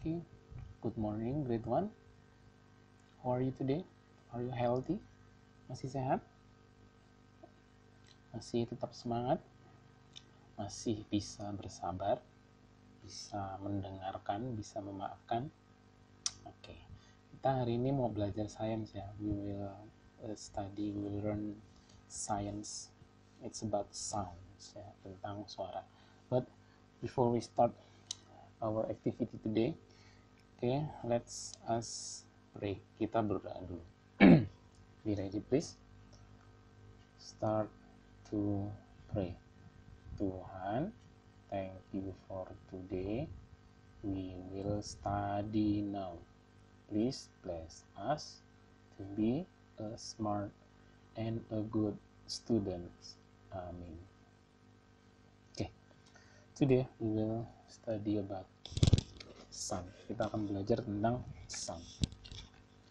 Okay, good morning grade 1. How are you today? Are you healthy? Masih sehat? Masih tetap semangat? Masih bisa bersabar? Bisa mendengarkan? Bisa memaafkan? Oke, kita hari ini mau belajar sains ya. We will learn science. It's about sounds ya, tentang suara. But before we start our activity today, okay, let's us pray. Kita berdoa dulu. Be ready please. Start to pray. Tuhan, thank you for today. We will study now. Please bless us to be a smart and a good student. Amen. Okay. Today we will study about sound. Kita akan belajar tentang sound.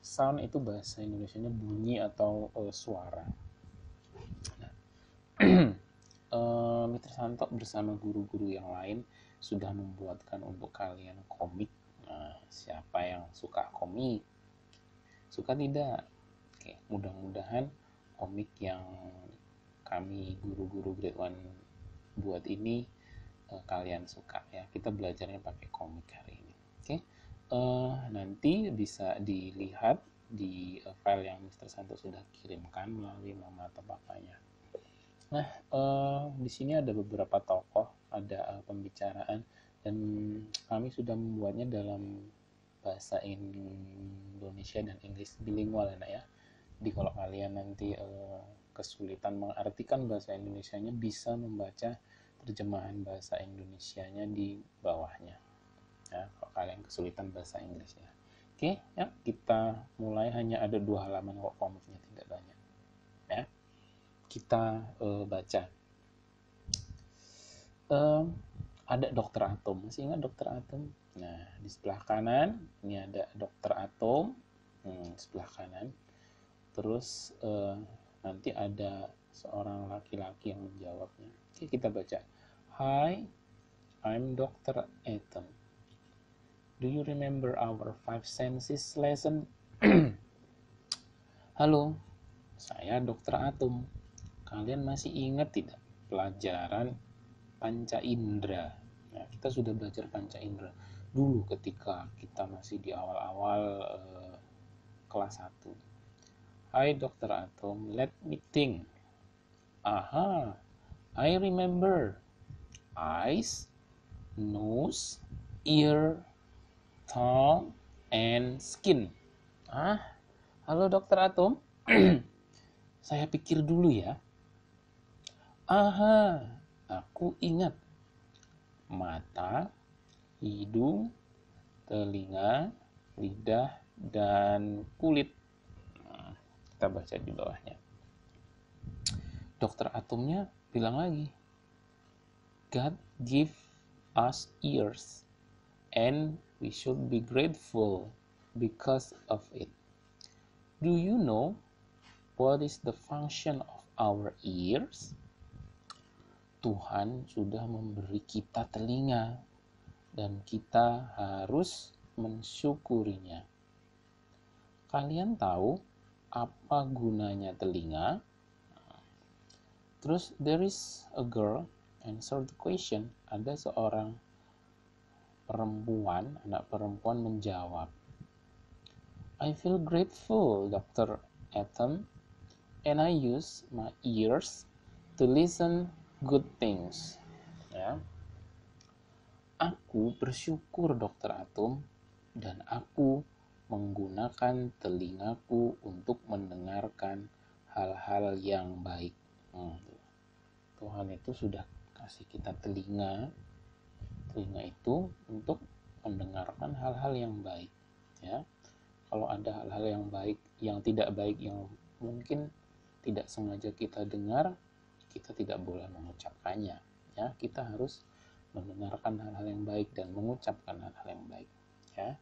Sound itu bahasa Indonesianya bunyi atau suara. Mr. Santo bersama guru-guru yang lain sudah membuatkan untuk kalian komik. Nah, siapa yang suka komik? Suka tidak? Oke, mudah-mudahan komik yang kami guru-guru grade 1 buat ini kalian suka ya. Kita belajarnya pakai komik hari ini. Oke. Nanti bisa dilihat di file yang Mr. Santo sudah kirimkan melalui mama atau papanya. Nah, di sini ada beberapa tokoh, ada pembicaraan, dan kami sudah membuatnya dalam bahasa Indonesia dan Inggris bilingual ya. Jadi kalau kalian nanti kesulitan mengartikan bahasa Indonesianya, bisa membaca terjemahan bahasa Indonesianya di bawahnya. Ya, kalau kalian kesulitan bahasa Inggrisnya. Oke, ya kita mulai. Hanya ada 2 halaman kok, komiknya tidak banyak. Ya, kita baca. Ada dokter atom. Masih ingat dokter atom? Nah, di sebelah kanan ini ada dokter atom. Sebelah kanan. Terus nanti ada seorang laki-laki yang menjawabnya. Oke, kita baca. Hi, I'm Dr. Atom. Do you remember our 5 senses lesson? Halo, saya Dr. Atom. Kalian masih ingat tidak pelajaran panca indera? Nah, kita sudah belajar panca indera dulu ketika kita masih di awal-awal kelas 1. Hai Dr. Atom, let me think. Aha, I remember. Eyes, nose, ear, tongue, and skin. Halo Dr. Atom. Saya pikir dulu ya. Aha, aku ingat. Mata, hidung, telinga, lidah, dan kulit. Kita baca di bawahnya. Dokter Atomnya bilang lagi, God give us ears, and we should be grateful because of it. Do you know what is the function of our ears? Tuhan sudah memberi kita telinga, dan kita harus mensyukurinya. Kalian tahu apa gunanya telinga? Terus there is a girl answer the question. Ada seorang perempuan, anak perempuan menjawab. I feel grateful, Dr. Atom, and I use my ears to listen good things. Ya. Aku bersyukur, Dr. Atom, dan aku menggunakan telingaku untuk mendengarkan hal-hal yang baik. Tuhan itu sudah kasih kita telinga itu untuk mendengarkan hal-hal yang baik. Ya, kalau ada hal-hal yang baik, yang tidak baik, yang mungkin tidak sengaja kita dengar, kita tidak boleh mengucapkannya. Ya, kita harus mendengarkan hal-hal yang baik dan mengucapkan hal-hal yang baik. Ya.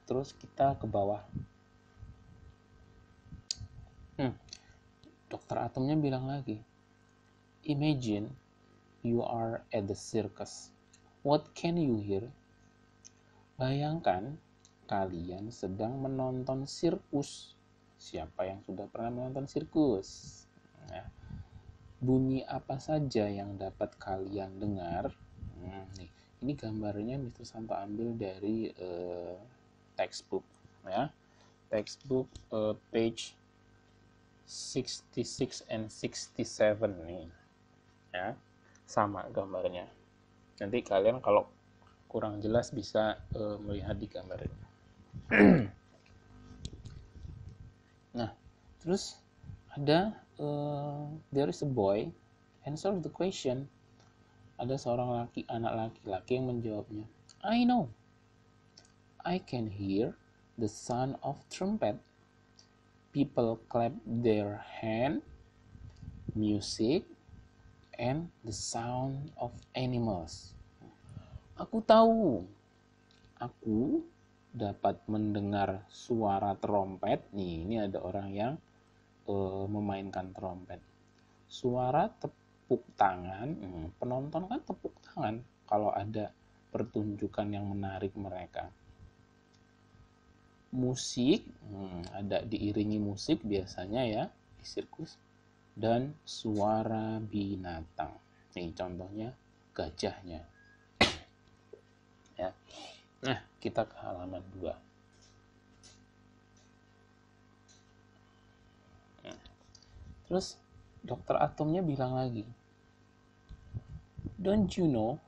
Terus kita ke bawah. Dokter Atomnya bilang lagi, imagine you are at the circus. What can you hear? Bayangkan kalian sedang menonton sirkus. Siapa yang sudah pernah menonton sirkus? Nah, bunyi apa saja yang dapat kalian dengar? Nih, ini gambarnya Mr. Santo ambil dari textbook, ya. Textbook page 66 and 67 nih, ya. Sama gambarnya. Nanti kalian kalau kurang jelas bisa melihat di gambar ini. Nah, terus ada there is a boy answer the question. Ada seorang anak laki-laki yang menjawabnya. I know. I can hear the sound of trumpet. People clap their hand, music, and the sound of animals. Aku tahu. Aku dapat mendengar suara trompet. Nih, ini ada orang yang memainkan trompet. Suara tepuk tangan, penonton kan tepuk tangan kalau ada pertunjukan yang menarik mereka. Musik, ada diiringi musik biasanya ya di sirkus, dan suara binatang. Nih contohnya gajahnya. Ya. Nah, kita ke halaman 2. Terus dokter Atomnya bilang lagi, don't you know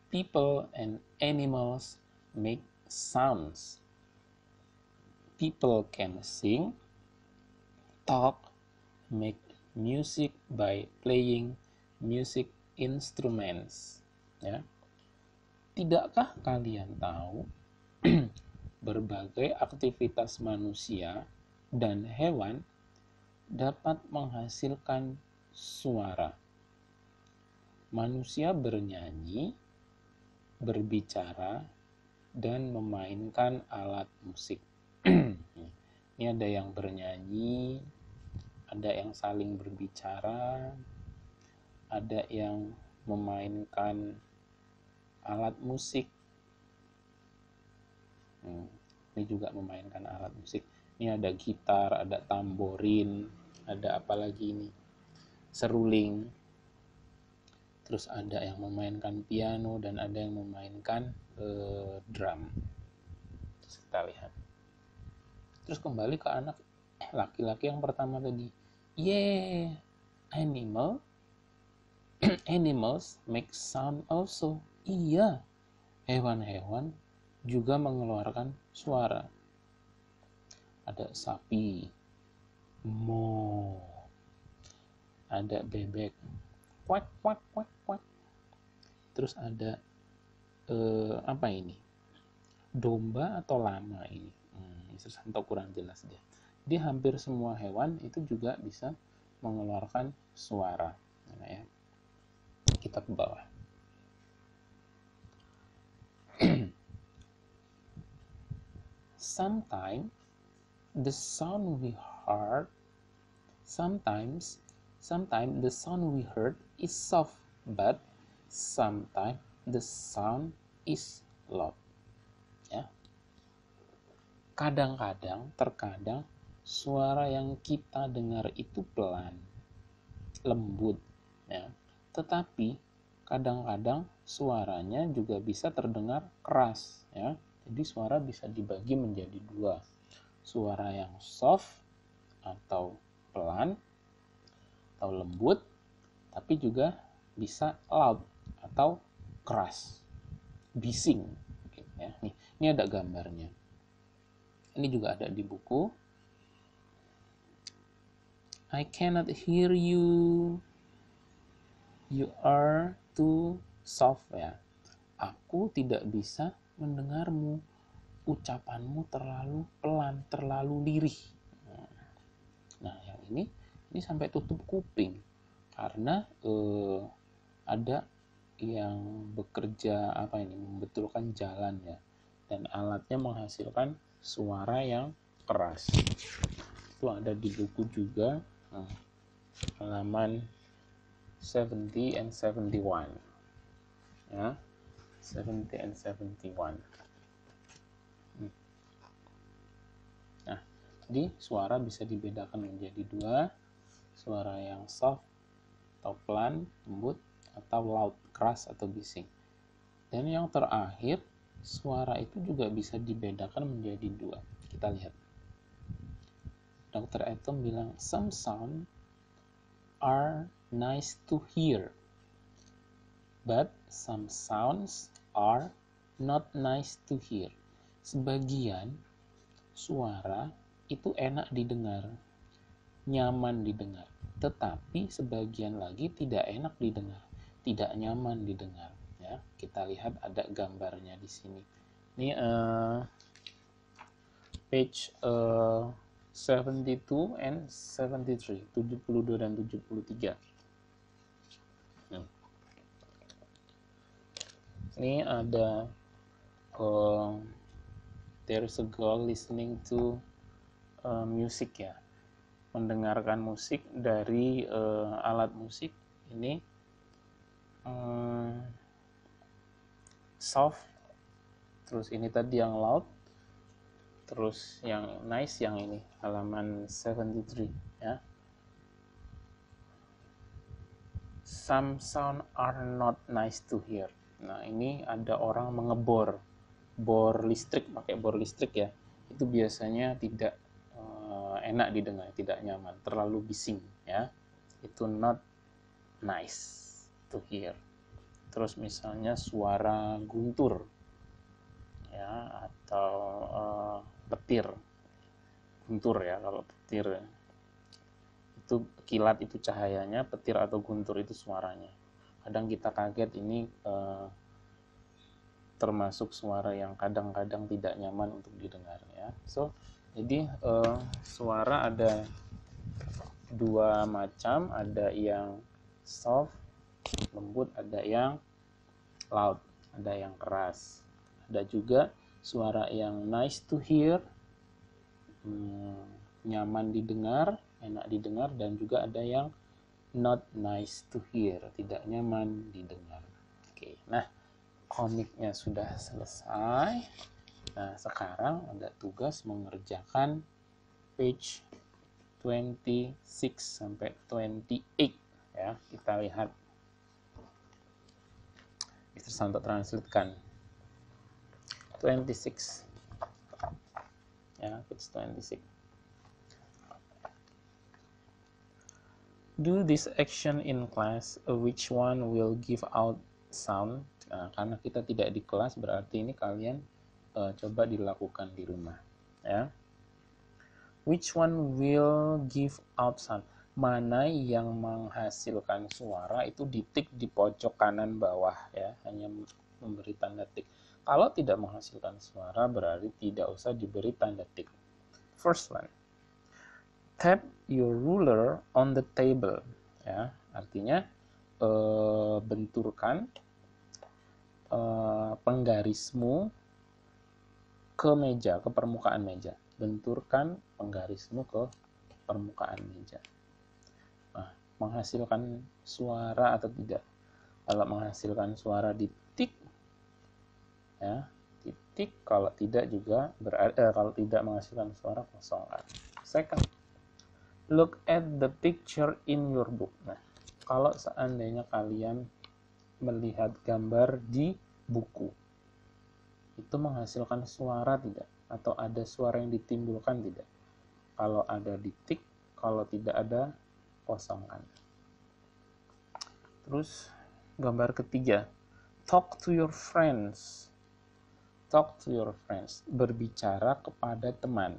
people and animals make sounds? People can sing, talk, make music by playing music instruments. Ya. Tidakkah kalian tahu berbagai aktivitas manusia dan hewan dapat menghasilkan suara? Manusia bernyanyi, berbicara, dan memainkan alat musik. Ini ada yang bernyanyi, ada yang saling berbicara, ada yang memainkan alat musik. Ini juga memainkan alat musik. Ini ada gitar, ada tamborin, ada apa lagi ini? Seruling. Terus ada yang memainkan piano dan ada yang memainkan drum. Terus kita lihat. Terus kembali ke anak laki-laki yang pertama tadi. Yeah, animals make sound also. Iya, hewan-hewan juga mengeluarkan suara. Ada sapi, mo. Ada bebek, kuak kuak kuak kuak. Terus ada apa ini? Domba atau lama ini? Mr. Santo kurang jelas dia. Di hampir semua hewan itu juga bisa mengeluarkan suara. Nah, ya. Kita ke bawah. Sometimes the sound we heard is soft, but sometimes the sound is loud. Ya. Terkadang suara yang kita dengar itu pelan, lembut, ya. Tetapi kadang-kadang suaranya juga bisa terdengar keras, ya. Jadi suara bisa dibagi menjadi dua. Suara yang soft atau pelan atau lembut, tapi juga bisa loud atau keras, bising. Ya. Ini ada gambarnya. Ini juga ada di buku. I cannot hear you. You are too soft, ya. Aku tidak bisa mendengarmu. Ucapanmu terlalu pelan, terlalu lirih. Nah, yang ini sampai tutup kuping karena ada yang bekerja membetulkan jalan, ya, dan alatnya menghasilkan suara yang keras. Itu ada di buku juga, halaman 70 and 71, ya, 70 and 71. Jadi suara bisa dibedakan menjadi dua, suara yang soft atau pelan, lembut, atau loud, keras atau bising. Dan yang terakhir, suara itu juga bisa dibedakan menjadi dua. Kita lihat. Dr. Atom bilang, some sound are nice to hear, but some sounds are not nice to hear. Sebagian suara itu enak didengar, nyaman didengar, tetapi sebagian lagi tidak enak didengar, tidak nyaman didengar. Ya, kita lihat ada gambarnya di sini. Ini page 72 and 73, 72 dan 73. Ini ada there's a girl listening to music ya, mendengarkan musik dari alat musik ini soft, terus ini tadi yang loud, terus yang nice yang ini halaman 73 ya. Some sound are not nice to hear. Nah, ini ada orang mengebor bor listrik, pakai bor listrik ya. Itu biasanya tidak enak didengar, tidak nyaman, terlalu bising ya. Itu not nice to hear. Terus misalnya suara guntur ya, atau petir. Guntur ya, kalau petir itu kilat itu cahayanya, petir atau guntur itu suaranya. Kadang kita kaget, ini termasuk suara yang kadang-kadang tidak nyaman untuk didengar ya. So, jadi suara ada dua macam, ada yang soft, lembut, ada yang loud, ada yang keras. Ada juga suara yang nice to hear, nyaman didengar, enak didengar, dan juga ada yang not nice to hear, tidak nyaman didengar. Oke, nah komiknya sudah selesai. Nah, sekarang ada tugas mengerjakan page 26 sampai 28 ya. Kita lihat. Mr. Santo translatekan. 26 ya, page 26. Do this action in class, which one will give out sound. Nah, karena kita tidak di kelas, berarti ini kalian coba dilakukan di rumah ya. Which one will give out sound, mana yang menghasilkan suara, itu ditik di pojok kanan bawah ya, hanya memberi tanda tik. Kalau tidak menghasilkan suara berarti tidak usah diberi tanda tik. First one, tap your ruler on the table ya, artinya benturkan penggarismu ke meja, ke permukaan meja. Benturkan penggarismu ke permukaan meja. Nah, menghasilkan suara atau tidak? Kalau menghasilkan suara ditik ya, titik. Kalau tidak juga kalau tidak menghasilkan suara, kosongkan. Second, look at the picture in your book. Nah, kalau seandainya kalian melihat gambar di buku, itu menghasilkan suara tidak? Atau ada suara yang ditimbulkan tidak? Kalau ada ditik, kalau tidak ada, kosongkan. Terus gambar ketiga, talk to your friends. Talk to your friends, berbicara kepada teman.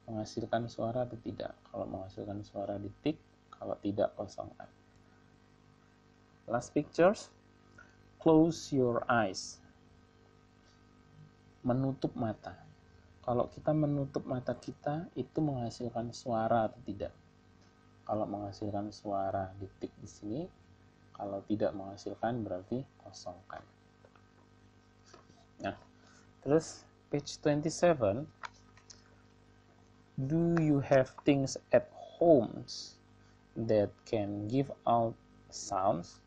Menghasilkan suara atau tidak? Kalau menghasilkan suara ditik, kalau tidak, kosongkan. Last pictures, close your eyes. Menutup mata. Kalau kita menutup mata kita, itu menghasilkan suara atau tidak? Kalau menghasilkan suara ditik di sini, kalau tidak menghasilkan berarti kosongkan. Nah, terus page 27, do you have things at home that can give out sounds?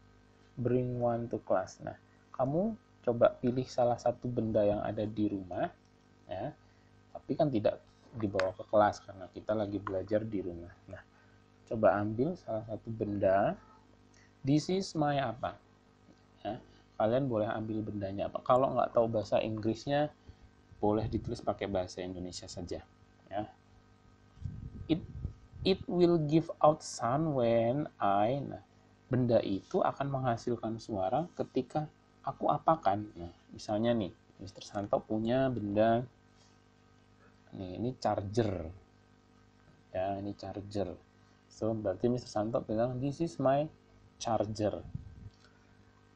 Bring one to class. Nah, kamu coba pilih salah satu benda yang ada di rumah ya, tapi kan tidak dibawa ke kelas karena kita lagi belajar di rumah. Nah, coba ambil salah satu benda. This is my apa? Ya, kalian boleh ambil bendanya apa. Kalau nggak tahu bahasa Inggrisnya, boleh ditulis pakai bahasa Indonesia saja. Ya. It it will give out sound when I. Nah, benda itu akan menghasilkan suara ketika aku apakan. Nah, misalnya nih, Mr. Santo punya benda. Nih, ini charger. Ya, ini charger. So, berarti Mr. Santo bilang, this is my charger.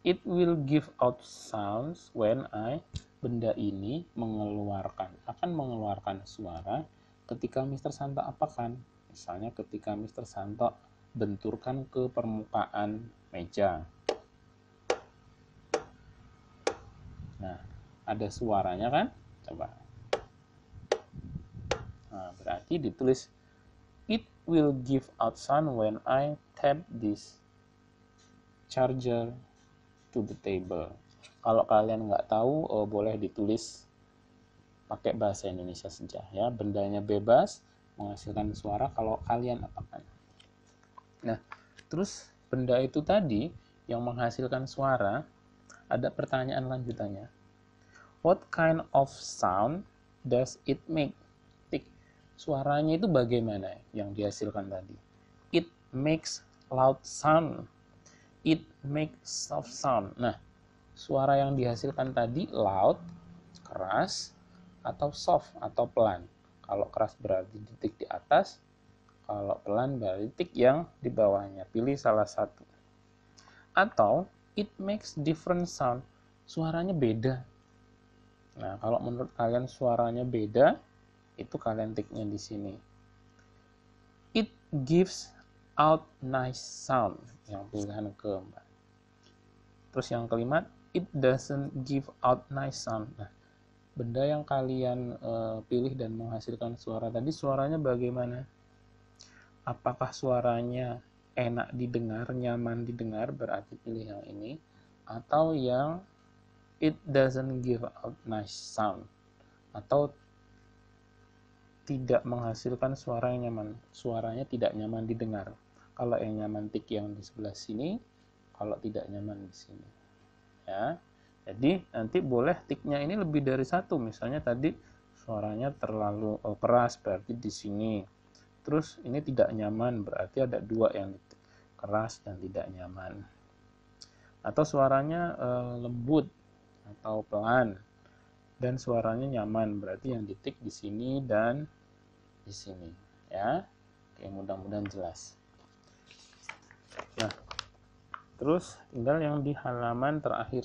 It will give out sounds when I. Benda ini akan mengeluarkan suara ketika Mr. Santo apakan. Misalnya ketika Mr. Santo benturkan ke permukaan meja. Nah, ada suaranya kan? Coba. Nah, berarti ditulis it will give out sound when I tap this charger to the table. Kalau kalian nggak tahu, boleh ditulis pakai bahasa Indonesia saja ya. Bendanya bebas menghasilkan suara kalau kalian apakan. Nah, terus benda itu tadi yang menghasilkan suara, ada pertanyaan lanjutannya. What kind of sound does it make? Suaranya itu bagaimana yang dihasilkan tadi? It makes loud sound. It makes soft sound. Nah, suara yang dihasilkan tadi loud, keras, atau soft, atau pelan. Kalau keras berarti titik di atas, kalau pelan berarti titik yang di bawahnya. Pilih salah satu. Atau it makes different sound. Suaranya beda. Nah, kalau menurut kalian suaranya beda, itu kalian tiknya di sini. It gives out nice sound, yang pilihan keempat. Terus yang kelima, it doesn't give out nice sound. Nah, benda yang kalian pilih dan menghasilkan suara tadi, suaranya bagaimana? Apakah suaranya enak didengar, nyaman didengar, berarti pilih yang ini. Atau yang it doesn't give out nice sound, atau tidak menghasilkan suara yang nyaman. Suaranya tidak nyaman didengar. Kalau yang nyaman tik yang di sebelah sini, kalau tidak nyaman di sini. Ya. Jadi nanti boleh tiknya ini lebih dari satu. Misalnya tadi suaranya terlalu keras berarti di sini. Terus ini tidak nyaman berarti ada dua yang ditik. Keras dan tidak nyaman. Atau suaranya lembut atau pelan. Dan suaranya nyaman berarti yang ditik di sini dan di sini ya. Oke, mudah-mudahan jelas. Nah, terus tinggal yang di halaman terakhir,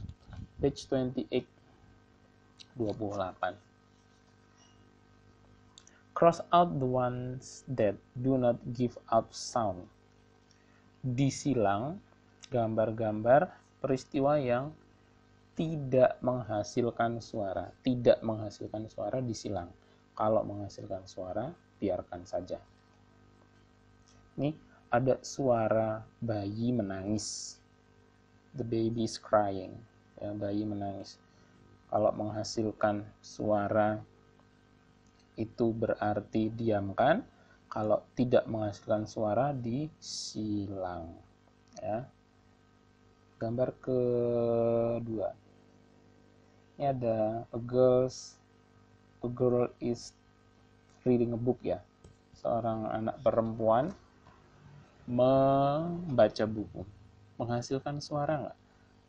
page 28. Cross out the ones that do not give out sound. Disilang gambar-gambar peristiwa yang tidak menghasilkan suara. Tidak menghasilkan suara disilang. Kalau menghasilkan suara, biarkan saja. Ini ada suara bayi menangis. The baby is crying. Ya, bayi menangis. Kalau menghasilkan suara, itu berarti diamkan. Kalau tidak menghasilkan suara, disilang. Ya. Gambar kedua. Ini ada a girl is reading a book ya. Seorang anak perempuan membaca buku. Menghasilkan suara nggak?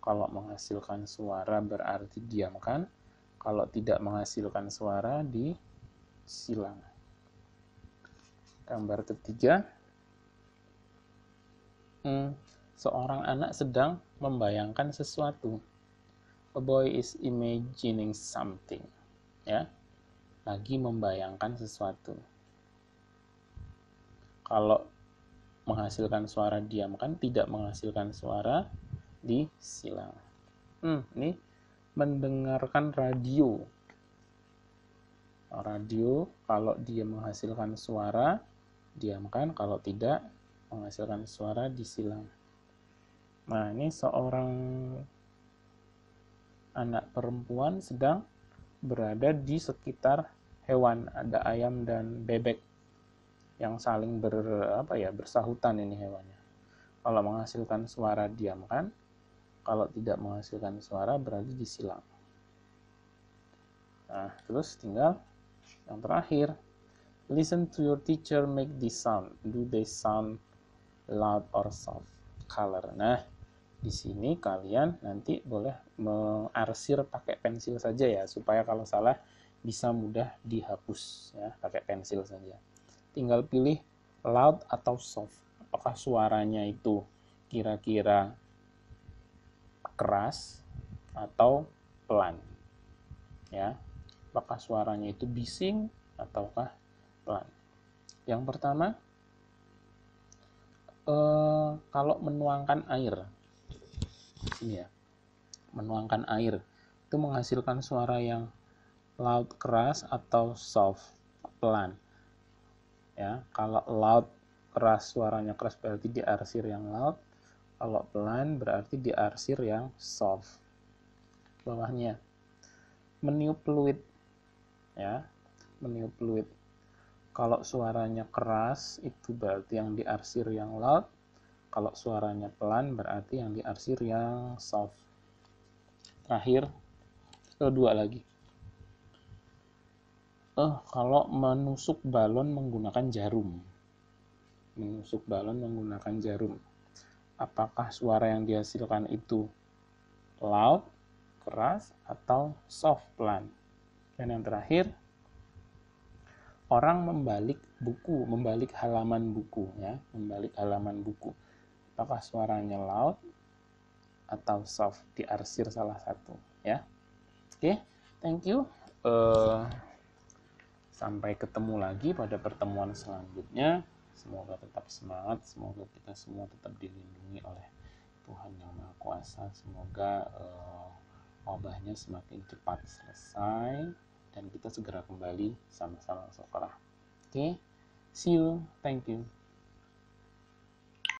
Kalau menghasilkan suara berarti diamkan. Kalau tidak menghasilkan suara disilang. Gambar ketiga. Seorang anak sedang membayangkan sesuatu. A boy is imagining something. Ya, lagi membayangkan sesuatu. Kalau menghasilkan suara diamkan, tidak menghasilkan suara disilang. Ini mendengarkan radio. Radio kalau dia menghasilkan suara diamkan, kalau tidak menghasilkan suara disilang. Nah, ini seorang anak perempuan sedang berada di sekitar hewan, ada ayam dan bebek yang saling bersahutan ini hewannya. Kalau menghasilkan suara diamkan, kalau tidak menghasilkan suara berarti disilang. Nah, terus tinggal yang terakhir, listen to your teacher make this sound. Do they sound loud or soft? Color. Nah, di sini kalian nanti boleh mengarsir pakai pensil saja ya, supaya kalau salah bisa mudah dihapus ya, pakai pensil saja. Tinggal pilih loud atau soft. Apakah suaranya itu kira-kira keras atau pelan? Ya. Apakah suaranya itu bising ataukah pelan? Yang pertama, kalau menuangkan air. Ini ya. Menuangkan air itu menghasilkan suara yang loud keras atau soft pelan. Ya, kalau loud keras, suaranya keras berarti diarsir yang loud, kalau pelan berarti diarsir yang soft. Bawahnya, meniup peluit ya, meniup peluit. Kalau suaranya keras itu berarti yang diarsir yang loud, kalau suaranya pelan berarti yang diarsir yang soft. Terakhir, kedua lagi. Kalau menusuk balon menggunakan jarum. Menusuk balon menggunakan jarum. Apakah suara yang dihasilkan itu loud, keras, atau soft, pelan? Dan yang terakhir, orang membalik halaman buku ya, membalik halaman buku. Apakah suaranya loud atau soft? Diarsir salah satu ya. Oke, thank you. Sampai ketemu lagi pada pertemuan selanjutnya. Semoga tetap semangat, semoga kita semua tetap dilindungi oleh Tuhan Yang Maha Kuasa. Semoga wabahnya semakin cepat selesai dan kita segera kembali sama-sama sekolah. Oke, see you, thank you.